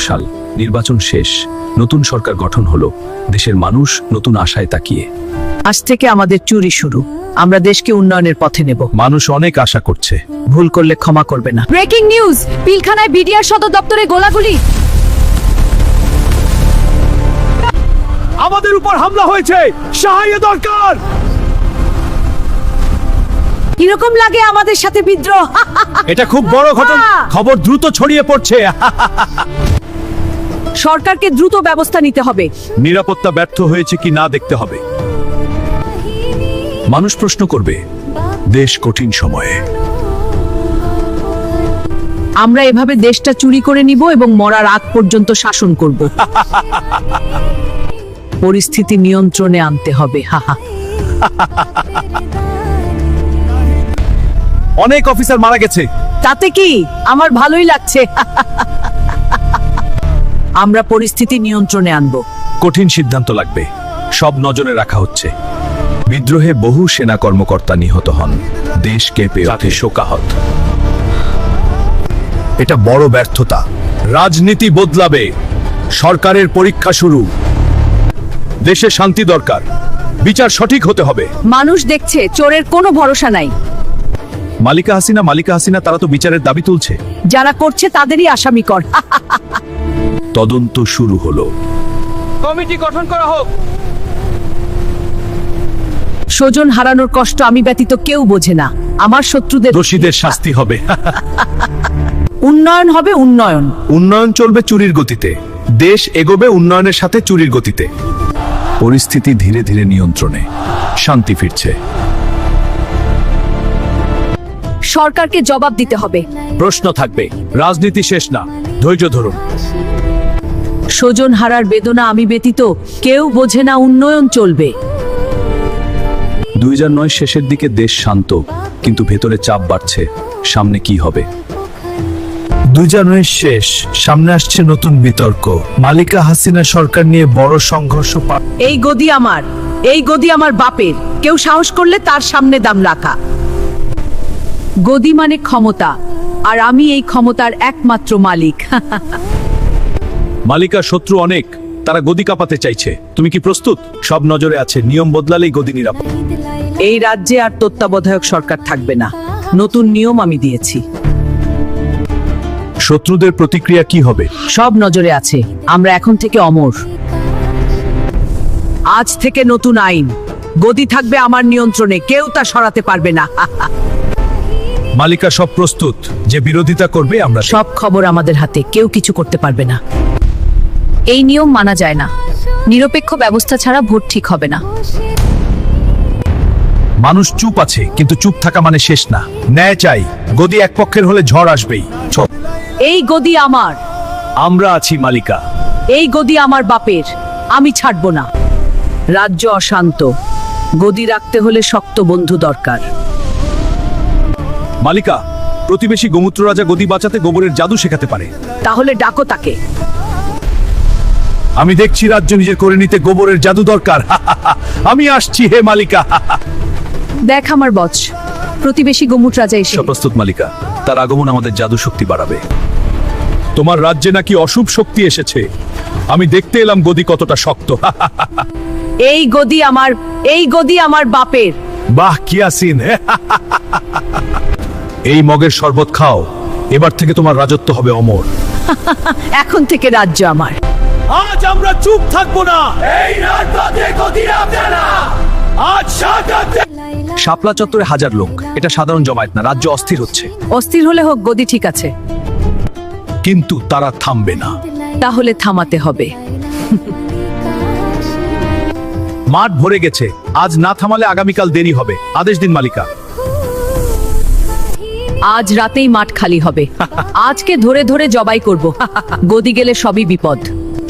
সাল নির্বাচন শেষ, নতুন সরকার গঠন হলো, দেশের মানুষ নতুন আশায় তাকিয়ে। আজ থেকে আমাদের চুরি শুরু, আমরা দেশকে উন্নয়নের পথে নেব। মানুষ অনেক আশা করছে, ভুল করলে ক্ষমা করবে না। ব্রেকিং নিউজ, পিলখানায় বিডিআর সদর দপ্তরে গোলাগুলি। আমাদের উপর হামলা হয়েছে, সাহায্য দরকার। কিরকম লাগে আমাদের সাথে বিদ্রোহ? এটা খুব বড় ঘটনা, খবর দ্রুত ছড়িয়ে পড়ছে। সরকারকে দ্রুত ব্যবস্থা নিতে হবে। নিরাপত্তা ব্যর্থ হয়েছে কি না দেখতে হবে। মানুষ প্রশ্ন করবে, দেশ কঠিন সময়ে। আমরা এভাবে দেশটা চুরি করে নিব এবং মরার আগ পর্যন্ত শাসন করব। পরিস্থিতি নিয়ন্ত্রণে আনতে হবে। অনেক অফিসার মারা গেছে। তাতে কি, আমার ভালোই লাগছে। আমরা পরিস্থিতি নিয়ন্ত্রণে আনব। কঠিন সিদ্ধান্ত লাগবে, সব নজরে রাখা হচ্ছে। বিদ্রোহে বহু সেনা কর্মকর্তা নিহত হন, দেশ কেঁপে ওঠে শোকাহত। এটা বড় ব্যর্থতা। রাজনীতি বদলাবে, সরকারের পরীক্ষা শুরু। দেশে শান্তি দরকার, বিচার সঠিক হতে হবে। মানুষ দেখছে, চোরের কোনো ভরসা নাই। মালিকা হাসিনা তারা তো বিচারের দাবি তুলছে। যারা করছে তাদেরই আসামি কর। তদন্ত শুরু হলো, কমিটি গঠন করা হোক। স্বজন হারানোর কষ্ট আমি ব্যতীত কেউ বোঝে না। আমার শত্রুদের দোষীদের শাস্তি হবে। উন্নয়ন হবে, উন্নয়ন। উন্নয়ন চলবে চুরির গতিতে, দেশ এগোবে উন্নয়নের সাথে চুরির গতিতে। পরিস্থিতি ধীরে ধীরে নিয়ন্ত্রণে, শান্তি ফিরছে। সরকারকে জবাব দিতে হবে। প্রশ্ন থাকবে, রাজনীতি শেষ না, ধৈর্য ধরুন। স্বজন হারার বেদনা আমি ব্যতীত কেউ বোঝে না। উন্নয়ন চলবে। 2009 শেষের দিকে দেশ শান্ত, কিন্তু ভেতরে চাপ বাড়ছে। সামনে কি হবে? 2009 শেষ, সামনে আসছে নতুন বিতর্ক। মালিকা হাসিনা সরকার নিয়ে বড় সংঘর্ষ। এই গদি আমার, এই গদি আমার বাপের। কেউ সাহস করলে তার সামনে দাম রাখা। গদি মানে ক্ষমতা, আর আমি এই ক্ষমতার একমাত্র মালিক। মালিকা শত্রু অনেক, তারা গদি কাঁপাতে চাইছে। তুমি কি প্রস্তুত? সব নজরে আছে, নিয়ম বদলালেই গদি নিরাপদ। এই রাজ্যে আর তত্ত্বাবধায়ক সরকার থাকবে না। নতুন নিয়ম আমি দিয়েছি। শত্রুদের প্রতিক্রিয়া কি হবে? সব নজরে আছে। আমরা এখন থেকে অমর। আজ থেকে নতুন আইন, গদি থাকবে আমার নিয়ন্ত্রণে, কেউ তা সরাতে পারবে না। মালিকা সব প্রস্তুত, যে বিরোধিতা করবে আমরা। সব খবর আমাদের হাতে, কেউ কিছু করতে পারবে না। এই নিয়ম মানা যায় না। নিরপেক্ষ ব্যবস্থা ছাড়া ভোট ঠিক হবে না। মানুষ চুপ আছে, কিন্তু চুপ থাকা মানে শেষ না। ন্যায় চাই, গদি এক পক্ষের হলে ঝড় আসবেই। এই গদি আমার, আমরা আছি মালিকা। এই গদি আমার বাপের, আমি ছাড়বো না। রাজ্য অশান্ত, গদি রাখতে হলে শক্ত বন্ধু দরকার। মালিকা, প্রতিবেশী গোমূত্র রাজা গদি বাঁচাতে গোবরের জাদু শেখাতে পারে। তাহলে ডাকো তাকে। আমি দেখছি রাজ্য নিজের করে নিতে গোবরের জাদু দরকার। আমি আসছি হে মালিকা। দেখ আমার বচ, প্রতিবেশী গোমুট রাজা এসে। সব প্রস্তুত মালিকা, তার আগমন আমাদের জাদু শক্তি বাড়াবে। তোমার রাজ্যে নাকি অশুভ শক্তি এসেছে। আমি দেখতে এলাম গদি কতটা শক্ত। এই গদি আমার, এই গদি আমার বাপের। বাহ কি আসিন। এই মগের শরবত খাও, এবার থেকে তোমার রাজত্ব হবে অমর। এখন থেকে রাজ্য আমার। আজ আমরা চুপ থাকবো না। এই রাজপথে গদি রাখবে না। আজ শাপলা চত্বরে হাজার লোক, এটা সাধারণ জমায়েত না। রাজ্য অস্থির হচ্ছে। অস্থির হলে হোক, গদি ঠিক আছে। কিন্তু তারা থামবে না। তাহলে থামাতে হবে। মাঠ ভরে গেছে, আজ না থামালে আগামীকাল দেরি হবে। আদেশ দিন মালিকা। আজ রাতেই মাঠ খালি হবে। আজকে ধরে ধরে জবাই করব। গদি গেলে সবই বিপদ।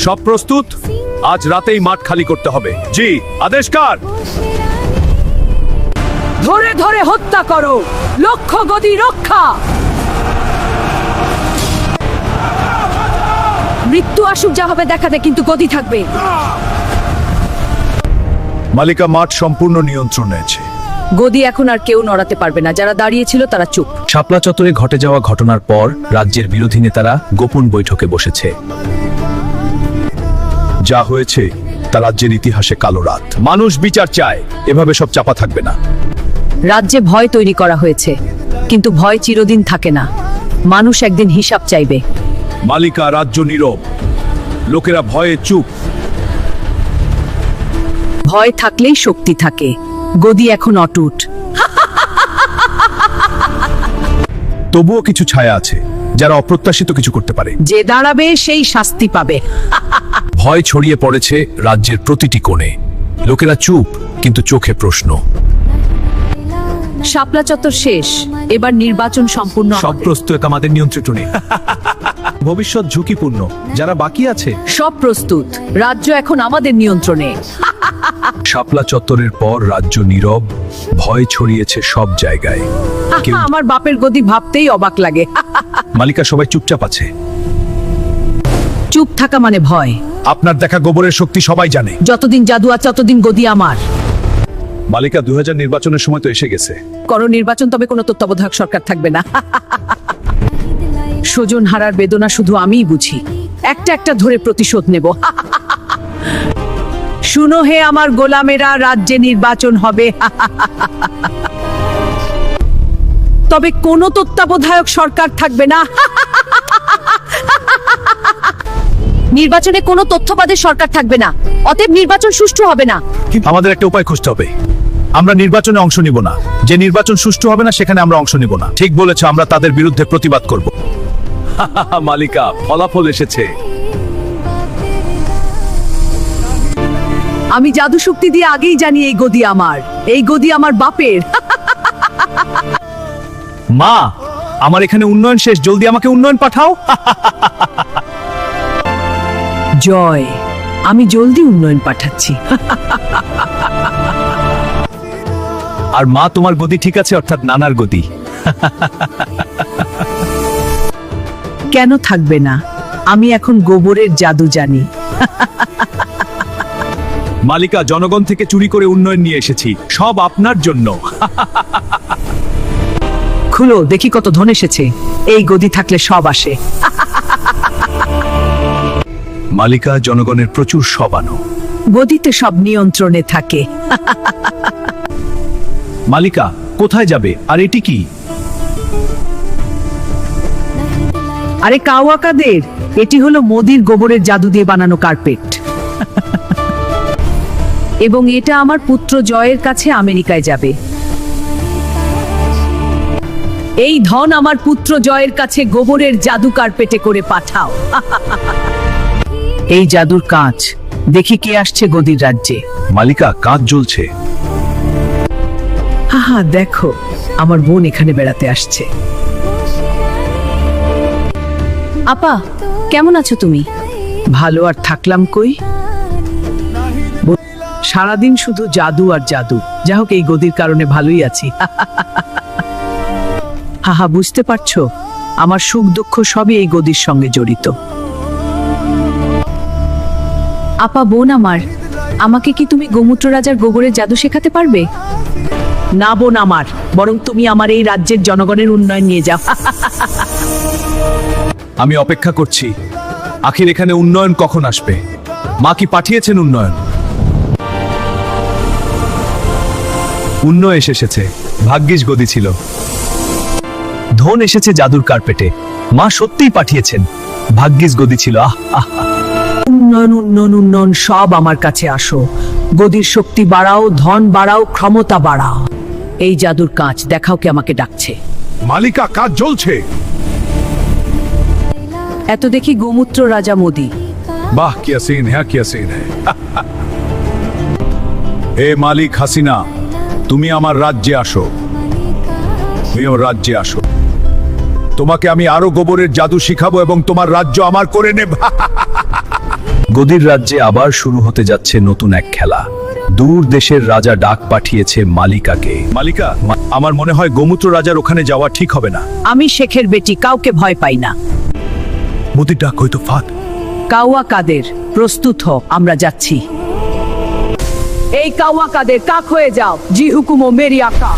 সব প্রস্তুত? আজ রাতেই মাঠ খালি করতে হবে। জি, আদেশ কার? ধরে ধরে হত্যা করো, লক্ষ্য গদি রক্ষা। মৃত্যু আসুক যা হবে দেখাতে, কিন্তু গদি থাকবে। মালিকা মাঠ সম্পূর্ণ নিয়ন্ত্রণে আছে। গদি এখন আর কেউ নড়াতে পারবে না, যারা দাঁড়িয়ে ছিল তারা চুপ। শাপলা চত্বরে ঘটে যাওয়া ঘটনার পর রাজ্যের বিরোধী নেতারা গোপন বৈঠকে বসেছে। যা হয়েছে তা রাজ্যের ইতিহাসে কালো রাত। মানুষ বিচার চায়, এভাবে সব চাপা থাকবে না। রাজ্যে ভয় তৈরি করা হয়েছে, কিন্তু ভয় চিরদিন থাকে না। মানুষ একদিন হিসাব চাইবে। মালিকা রাজ্য নীরব, লোকেরা ভয়ে চুপ। ভয় থাকলেই শক্তি থাকে। গদি এখন অটুট। তবুও কিছু ছায়া আছে, যারা অপ্রত্যাশিত কিছু করতে পারে। যে দাঁড়াবে সেই শাস্তি পাবে। ভয় ছড়িয়ে পড়েছে রাজ্যের প্রতিটি কোণে। লোকেরা চুপ, কিন্তু চোখে প্রশ্ন। শাপলা চত্বর শেষ, এবার নির্বাচন সম্পূর্ণ সব হবে। প্রস্তুত আমাদের নিয়ন্ত্রণে। ভবিষ্যৎ ঝুঁকিপূর্ণ, যারা বাকি আছে। সব প্রস্তুত, রাজ্য এখন আমাদের নিয়ন্ত্রণে। শাপলা চত্বরের পর রাজ্য নীরব, ভয় ছড়িয়েছে সব জায়গায়। কেউ আমার বাপের গদি ভাবতেই অবাক লাগে। মালিকা সবাই চুপচাপ আছে। চুপ থাকা মানে ভয়। আপনার দেখা গোবরের শক্তি সবাই জানে। যতদিন জাদু আছে ততদিন গদি আমার। মালিকা 2000 নির্বাচনের সময় তো এসে গেছে। করো নির্বাচন, তবে কোনো তত্ত্বাবধায়ক সরকার থাকবে না। স্বজন হারার বেদনা শুধু আমিই বুঝি। একটা একটা ধরে প্রতিশোধ নেব। শুনো হে আমার গোলামেরা, রাজ্যে নির্বাচন হবে। তবে কোনো তত্ত্বাবধায়ক সরকার থাকবে না। নির্বাচনে কোনো তথ্যবাদের সরকার থাকবে না, অতএব নির্বাচন সুষ্ঠু হবে না। আমাদের একটা উপায় খুঁজতে হবে। আমরা নির্বাচনে অংশ নিব না। যে নির্বাচন সুষ্ঠু হবে না সেখানে আমরা অংশ নিব না। ঠিক বলেছ, আমরা তাদের বিরুদ্ধে প্রতিবাদ করব। মালিকা, ফলাফল এসেছে। আমি জাদু শক্তি দিয়ে আগেই জানি এই গদি আমার, এই গদি আমার বাপের। মা, আমার এখানে উন্নয়ন শেষ, জলদি আমাকে উন্নয়ন পাঠাও। জয়, আমি জলদি উন্নয়ন পাঠাচ্ছি। আর মা, তোমার গদি ঠিক আছে, অর্থাৎ নানার গদি। কেন থাকবে না? আমি এখন গোবরের জাদু জানি। মালিকা, জনগণ থেকে চুরি করে উন্নয়ন নিয়ে এসেছি, সব আপনার জন্য। খুলো দেখি কত ধন এসেছে। এই গদি থাকলে সব আসে। মালিকা, জনগণের প্রচুর সব আনো। গদিতে সব নিয়ন্ত্রণে থাকে। মালিকা, কোথায় যাবে? আর এটি কি? আরে কাওয়াকাদের, এটি হলো মোদির গোবরের জাদু দিয়ে বানানো কার্পেট। এবং এটা আমার পুত্র জয়ের কাছে আমেরিকায় যাবে। এই ধন আমার পুত্র জয়ের কাছে গোবরের জাদু কার্পেটে করে পাঠাও। এই জাদুর কাঁচ, দেখি কে আসছে গদির রাজ্যে। মালিকা, কাঁচ জ্বলছে। হা দেখো, আমার বোন এখানে বেড়াতে আসছে। আপা, কেমন আছো তুমি? ভালো আর থাকলাম কই? সারাদিন শুধু জাদু আর জাদু। যা হোক, এই গদির কারণে ভালোই আছি। হাহা, বুঝতে পারছো, আমার সুখ দুঃখ সবই এই গদির সঙ্গে জড়িত। আপা, বোন আমার, আমাকে কি তুমি গোমূত্র রাজার গোবরের জাদু শেখাতে পারবে? না বোন আমার, বরং তুমি আমার এই রাজ্যের জনগণের উন্নয়ন নিয়ে যাও। আমি অপেক্ষা করছি, আখির এখানে উন্নয়ন কখন আসবে। মা কি পাঠিয়েছেন উন্নয়ন? উন্নয়ন এসেছে, ভাগ্যিস গদি ছিল। ধন এসেছে জাদুর কার্পেটে। মা সত্যিই পাঠিয়েছেন, ভাগ্যিস গদি ছিল। আহ আহ উন্নয়ন উন্নয়ন উন্নয়ন, সব আমার কাছে আসো। গদির শক্তি বাড়াও, ধন বাড়াও, ক্ষমতা বাড়াও। এই জাদুর কাঁচ দেখাও কে আমাকে ডাকছে। মালিকা, কাজ জ্বলছে। এত দেখি গোমূত্র রাজা মোদি। বাহ, কি সিন হ্যাঁ, কি সিন হ্যাঁ। হে মালিক হাসিনা, তুমি আমার রাজ্যে আসো। তুমিও রাজ্যে আসো। তোমাকে আমি আরো গোবরের জাদু শিখাবো এবং তোমার রাজ্য আমার করে নেব। গদির রাজ্যে আবার শুরু হতে যাচ্ছে নতুন এক খেলা। দূর দেশের রাজা ডাক পাঠিয়েছে মালিকাকে। মালিকা, আমার মনে হয় গোমূত্র রাজার ওখানে যাওয়া ঠিক হবে না। আমি শেখের বেটি, কাউকে ভয় পাই না। মোদির ডাক হয়তো ফাঁদ। কাওয়া কাদের, প্রস্তুত হ, আমরা যাচ্ছি। এই কাওয়া কাদের, কাক হয়ে যাও। জি হুকুমো মেরি আকা।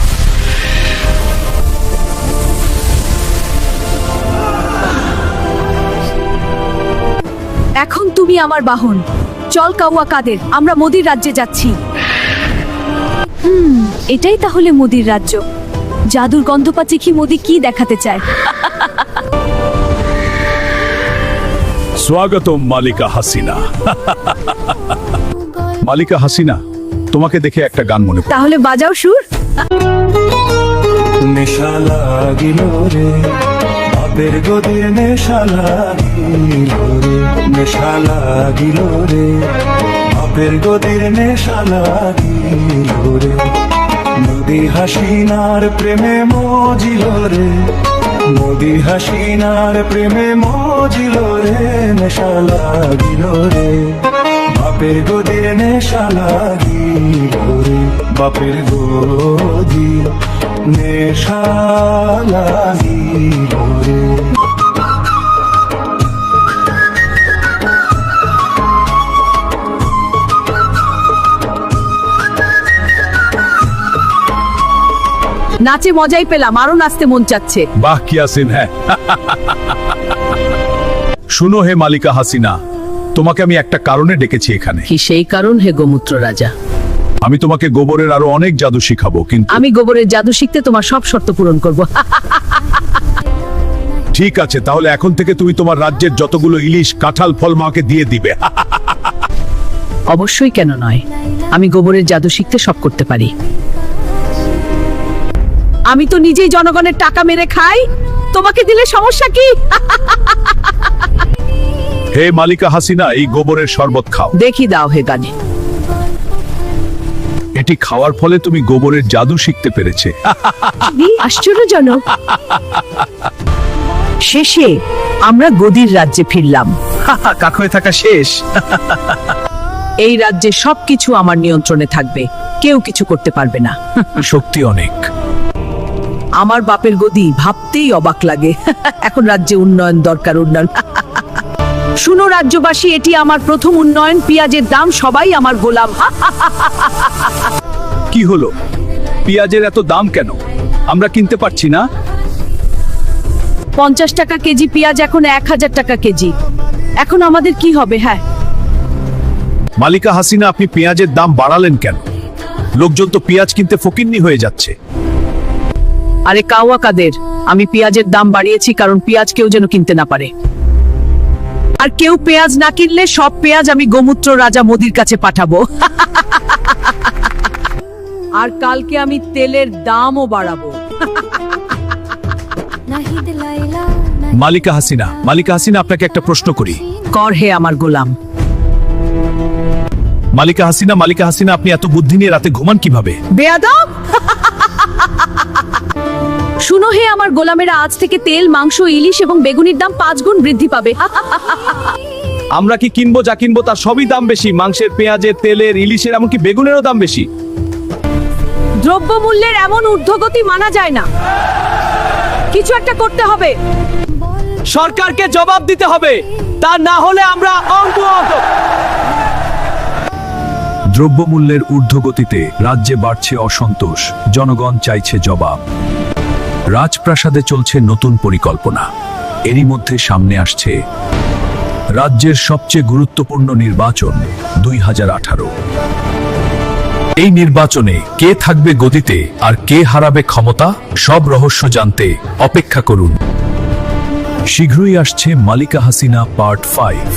এখন তুমি আমার বাহন। চল কাউয়া কাদের, আমরা মোদির রাজ্যে যাচ্ছি। এটাই তাহলে মোদির রাজ্য। জাদুর গন্ধ পাচ্ছি কি মোদি কি দেখাতে চায়। স্বাগতম মালিকা হাসিনা। মালিকা হাসিনা, তোমাকে দেখে একটা গান মনে পড়ে। তাহলে বাজাও সুর। নেশা লাগিল রে, বাপের গদির নেশা লাগিল রে, নেশা লাগিল রে, বাপের গদির নেশা লাগিল রে। নদী হাসিনার প্রেমে মজিল রে, নদী হাসিনার প্রেমে মজিল রে, নেশা লাগিল রে, বাপের গদির নেশা লাগিল রে, বাপের গদির নেশা লাগিল রে। নাচে মজাই পেলাম, আরো নাচতে মন চাচ্ছে। বাহ কি আসিন, হ্যাঁ। শুনো হে মালিকা হাসিনা, তোমাকে আমি একটা কারণে ডেকেছি এখানে। কি সেই কারণ হে গোমূত্র রাজা? আমি তোমাকে গোবরের আরো অনেক জাদু শিখাবো, কিন্তু আমি গোবরের জাদু শিখতে তোমার সব শর্ত পূরণ করব। ঠিক আছে, তাহলে এখন থেকে তুমি তোমার রাজ্যের যতগুলো ইলিশ, কাঁঠাল ফল মাকে দিয়ে দিবে। অবশ্যই, কেন নয়? আমি গোবরের জাদু শিখতে সব করতে পারি। আমি তো নিজেই জনগণের টাকা মেরে খাই, তোমাকে দিলে সমস্যা কি? হে মালিকা হাসিনা, এই গোবরের শরবত খাও। দেখি দাও হে গানে। এটি খাওয়ার ফলে তুমি গোবরের জাদু শিখতে পেরেছে। আশ্চর্যজনক। শেষে আমরা গদির রাজ্যে ফিরলাম। কাক হয়ে থাকা শেষ। এই রাজ্যে সবকিছু আমার নিয়ন্ত্রণে থাকবে, কেউ কিছু করতে পারবে না। শক্তি অনেক। আমার বাপের গদি ভাবতেই অবাক লাগে। এখন রাজ্যে উন্নয়ন দরকার, উন্নয়ন। শুনো রাজ্যবাসী, এটি আমার প্রথম উন্নয়ন। পেঁয়াজের দাম, সবাই আমার গোলাম। কি হলো? পেঁয়াজের এত দাম কেন? আমরা কিনতে পারছি না। 50 টাকা কেজি পেঁয়াজ এখন 1000 টাকা কেজি। এখন আমাদের কি হবে? হ্যাঁ, মালিকা হাসিনা, আপনি পেঁয়াজের দাম বাড়ালেন কেন? লোকজন তো পেঁয়াজ কিনতে ফকিন্নি হয়ে যাচ্ছে। আরে কাওয়া কাদের, আমি পেঁয়াজের দাম বাড়িয়েছি কারণ পেঁয়াজ কেউ যেন কিনতে না পারে। আর কেউ পেঁয়াজ না কিনলে সব পেঁয়াজ আমি গোমূত্র রাজা মোদির কাছে পাঠাবো। আর কালকে আমি তেলের দামও বাড়াবো। মালিকা হাসিনা, মালিকা হাসিনা, আপনাকে একটা প্রশ্ন করি। কর হে আমার গোলাম। মালিকা হাসিনা, মালিকা হাসিনা, আপনি এত বুদ্ধি নিয়ে রাতে ঘুমান কিভাবে? বেয়াদব! শুনো হে আমার গোলামেরা, আজ থেকে তেল, মাংস, ইলিশ এবং বেগুনির দাম 5 গুণ বৃদ্ধি পাবে। আমরা কি কিনবো, যা কিনবো তার সবই দাম বেশি। মাংসের, পেঁয়াজের, তেলের, ইলিশের, এমনকি বেগুনেরও দাম বেশি। দ্রব্যমূল্যের এমন ঊর্ধ্বগতি মানা যায় না। কিছু একটা করতে হবে। সরকারকে জবাব দিতে হবে, তা না হলে আমরা দ্রব্যমূল্যের ঊর্ধ্বগতিতে রাজ্যে বাড়ছে অসন্তোষ, জনগণ চাইছে জবাব। রাজপ্রাসাদে চলছে নতুন পরিকল্পনা। এরই মধ্যে সামনে আসছে রাজ্যের সবচেয়ে গুরুত্বপূর্ণ নির্বাচন 2018। এই নির্বাচনে কে থাকবে গদিতে আর কে হারাবে ক্ষমতা, সব রহস্য জানতে অপেক্ষা করুন। শীঘ্রই আসছে মালিকা হাসিনা পার্ট 5।